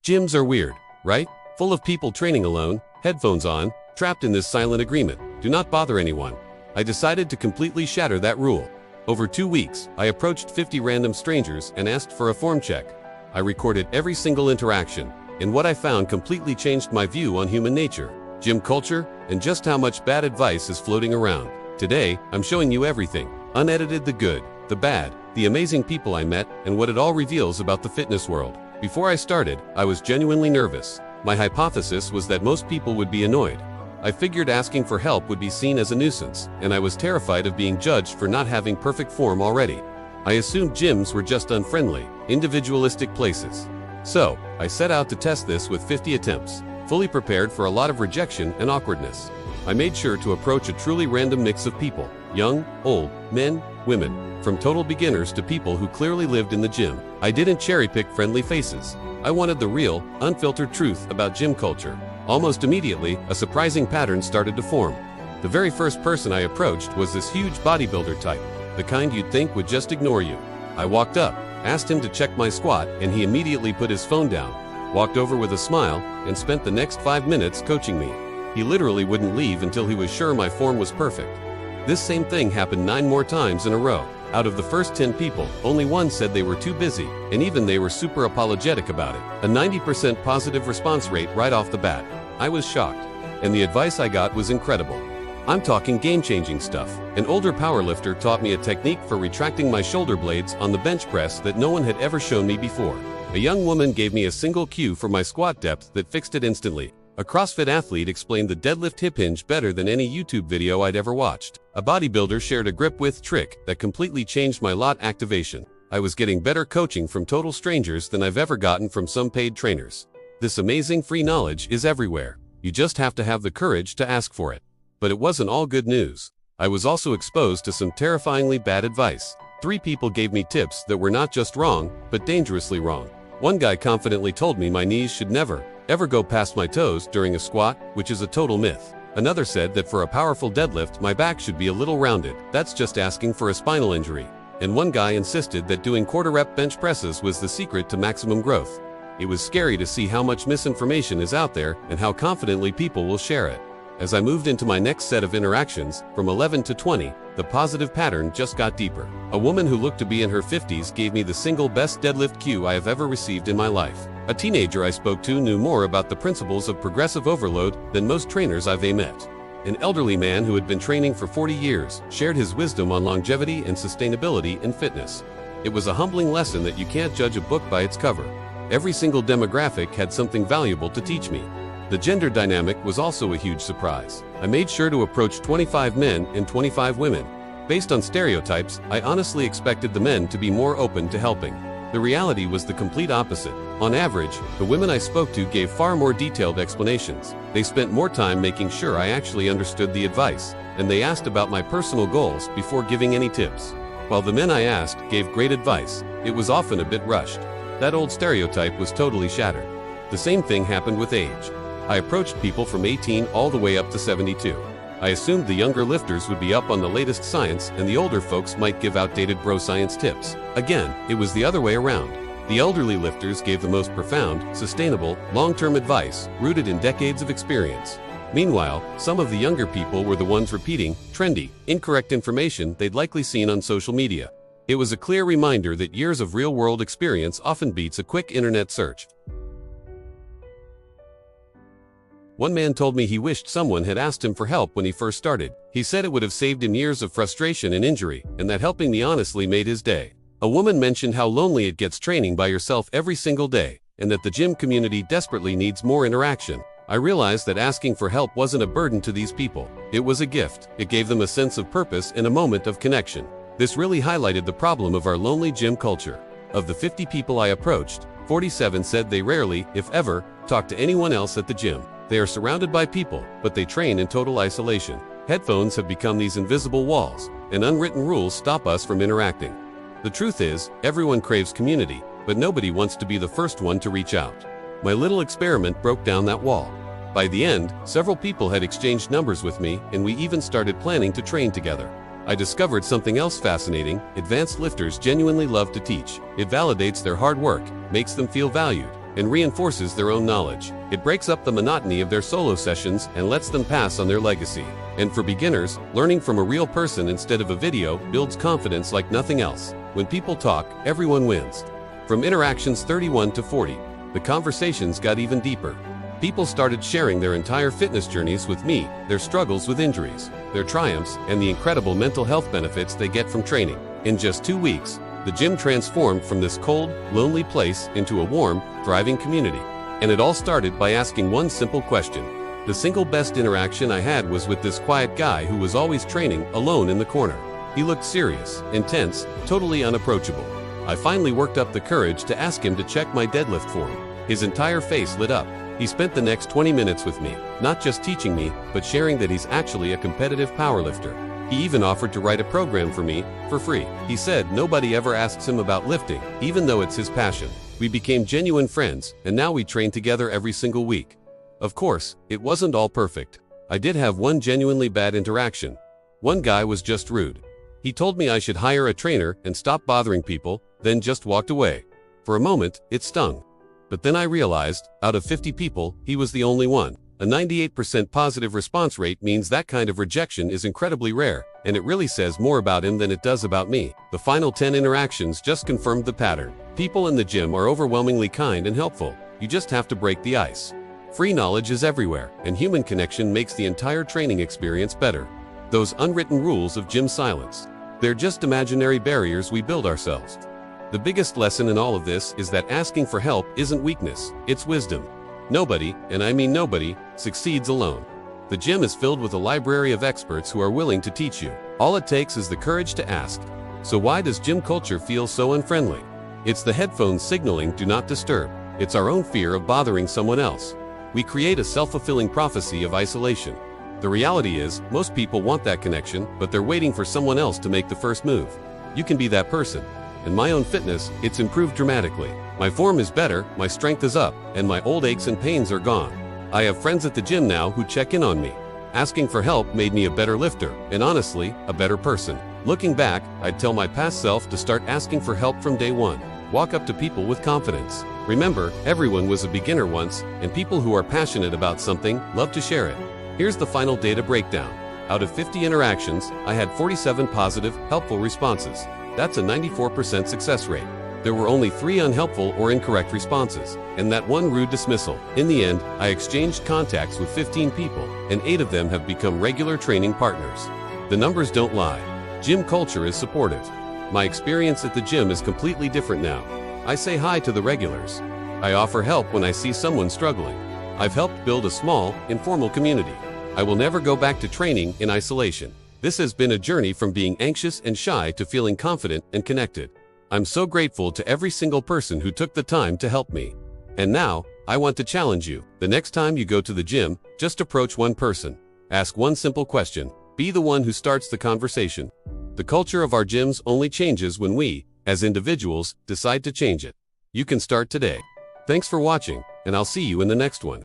Gyms are weird, right? Full of people training alone, headphones on, trapped in this silent agreement. Do not bother anyone. I decided to completely shatter that rule. Over 2 weeks, I approached 50 random strangers and asked for a form check. I recorded every single interaction, and what I found completely changed my view on human nature, gym culture, and just how much bad advice is floating around. Today, I'm showing you everything, unedited, the good, the bad, the amazing people I met, and what it all reveals about the fitness world. Before I started, I was genuinely nervous. My hypothesis was that most people would be annoyed. I figured asking for help would be seen as a nuisance, and I was terrified of being judged for not having perfect form already. I assumed gyms were just unfriendly, individualistic places. So, I set out to test this with 50 attempts, fully prepared for a lot of rejection and awkwardness. I made sure to approach a truly random mix of people, young, old, men, women, from total beginners to people who clearly lived in the gym. I didn't cherry-pick friendly faces. I wanted the real, unfiltered truth about gym culture. Almost immediately, a surprising pattern started to form. The very first person I approached was this huge bodybuilder type, the kind you'd think would just ignore you. I walked up, asked him to check my squat, and he immediately put his phone down, walked over with a smile, and spent the next 5 minutes coaching me. He literally wouldn't leave until he was sure my form was perfect. This same thing happened 9 more times in a row. Out of the first 10 people, only one said they were too busy, and even they were super apologetic about it. A 90% positive response rate right off the bat. I was shocked, and the advice I got was incredible. I'm talking game-changing stuff. An older powerlifter taught me a technique for retracting my shoulder blades on the bench press that no one had ever shown me before. A young woman gave me a single cue for my squat depth that fixed it instantly. A CrossFit athlete explained the deadlift hip hinge better than any YouTube video I'd ever watched. A bodybuilder shared a grip width trick that completely changed my lat activation. I was getting better coaching from total strangers than I've ever gotten from some paid trainers. This amazing free knowledge is everywhere. You just have to have the courage to ask for it. But it wasn't all good news. I was also exposed to some terrifyingly bad advice. 3 people gave me tips that were not just wrong, but dangerously wrong. One guy confidently told me my knees should never, ever go past my toes during a squat, which is a total myth. Another said that for a powerful deadlift my back should be a little rounded. That's just asking for a spinal injury. And one guy insisted that doing quarter-rep bench presses was the secret to maximum growth. It was scary to see how much misinformation is out there and how confidently people will share it. As I moved into my next set of interactions, from 11 to 20, the positive pattern just got deeper. A woman who looked to be in her 50s gave me the single best deadlift cue I have ever received in my life. A teenager I spoke to knew more about the principles of progressive overload than most trainers I've met. An elderly man who had been training for 40 years shared his wisdom on longevity and sustainability in fitness. It was a humbling lesson that you can't judge a book by its cover. Every single demographic had something valuable to teach me. The gender dynamic was also a huge surprise. I made sure to approach 25 men and 25 women. Based on stereotypes, I honestly expected the men to be more open to helping. The reality was the complete opposite. On average, the women I spoke to gave far more detailed explanations. They spent more time making sure I actually understood the advice, and they asked about my personal goals before giving any tips. While the men I asked gave great advice, it was often a bit rushed. That old stereotype was totally shattered. The same thing happened with age. I approached people from 18 all the way up to 72. I assumed the younger lifters would be up on the latest science and the older folks might give outdated bro science tips. Again, it was the other way around. The elderly lifters gave the most profound, sustainable, long-term advice rooted in decades of experience. Meanwhile, some of the younger people were the ones repeating trendy, incorrect information they'd likely seen on social media. It was a clear reminder that years of real-world experience often beats a quick internet search. One man told me he wished someone had asked him for help when he first started. He said it would have saved him years of frustration and injury, and that helping me honestly made his day. A woman mentioned how lonely it gets training by yourself every single day, and that the gym community desperately needs more interaction. I realized that asking for help wasn't a burden to these people. It was a gift. It gave them a sense of purpose and a moment of connection. This really highlighted the problem of our lonely gym culture. Of the 50 people I approached, 47 said they rarely, if ever, talk to anyone else at the gym. They are surrounded by people, but they train in total isolation. Headphones have become these invisible walls, and unwritten rules stop us from interacting. The truth is, everyone craves community, but nobody wants to be the first one to reach out. My little experiment broke down that wall. By the end, several people had exchanged numbers with me, and we even started planning to train together. I discovered something else fascinating. Advanced lifters genuinely love to teach. It validates their hard work, makes them feel valued, and reinforces their own knowledge. It breaks up the monotony of their solo sessions and lets them pass on their legacy. And for beginners, learning from a real person instead of a video builds confidence like nothing else. When people talk, everyone wins. From interactions 31 to 40, the conversations got even deeper. People started sharing their entire fitness journeys with me, their struggles with injuries, their triumphs, and the incredible mental health benefits they get from training. In just 2 weeks, the gym transformed from this cold, lonely place into a warm, thriving community. And it all started by asking one simple question. The single best interaction I had was with this quiet guy who was always training alone in the corner. He looked serious, intense, totally unapproachable. I finally worked up the courage to ask him to check my deadlift form. His entire face lit up. He spent the next 20 minutes with me, not just teaching me, but sharing that he's actually a competitive powerlifter. He even offered to write a program for me, for free. He said nobody ever asks him about lifting, even though it's his passion. We became genuine friends, and now we train together every single week. Of course, it wasn't all perfect. I did have one genuinely bad interaction. One guy was just rude. He told me I should hire a trainer and stop bothering people, then just walked away. For a moment, it stung. But then I realized, out of 50 people, he was the only one. A 98% positive response rate means that kind of rejection is incredibly rare, and it really says more about him than it does about me. The final 10 interactions just confirmed the pattern. People in the gym are overwhelmingly kind and helpful. You just have to break the ice. Free knowledge is everywhere, and human connection makes the entire training experience better. Those unwritten rules of gym silence. They're just imaginary barriers we build ourselves. The biggest lesson in all of this is that asking for help isn't weakness, it's wisdom. Nobody, and I mean nobody, succeeds alone. The gym is filled with a library of experts who are willing to teach you. All it takes is the courage to ask. So why does gym culture feel so unfriendly? It's the headphones signaling "do not disturb." It's our own fear of bothering someone else. We create a self-fulfilling prophecy of isolation. The reality is, most people want that connection, but they're waiting for someone else to make the first move. You can be that person. In my own fitness, it's improved dramatically. My form is better, my strength is up, and my old aches and pains are gone. I have friends at the gym now who check in on me. Asking for help made me a better lifter, and honestly, a better person. Looking back, I'd tell my past self to start asking for help from day one. Walk up to people with confidence. Remember, everyone was a beginner once, and people who are passionate about something love to share it. Here's the final data breakdown. Out of 50 interactions, I had 47 positive, helpful responses. That's a 94% success rate. There were only 3 unhelpful or incorrect responses, and that one rude dismissal. In the end, I exchanged contacts with 15 people, and 8 of them have become regular training partners. The numbers don't lie. Gym culture is supportive. My experience at the gym is completely different now. I say hi to the regulars. I offer help when I see someone struggling. I've helped build a small, informal community. I will never go back to training in isolation. This has been a journey from being anxious and shy to feeling confident and connected. I'm so grateful to every single person who took the time to help me. And now, I want to challenge you. The next time you go to the gym, just approach one person. Ask one simple question. Be the one who starts the conversation. The culture of our gyms only changes when we, as individuals, decide to change it. You can start today. Thanks for watching, and I'll see you in the next one.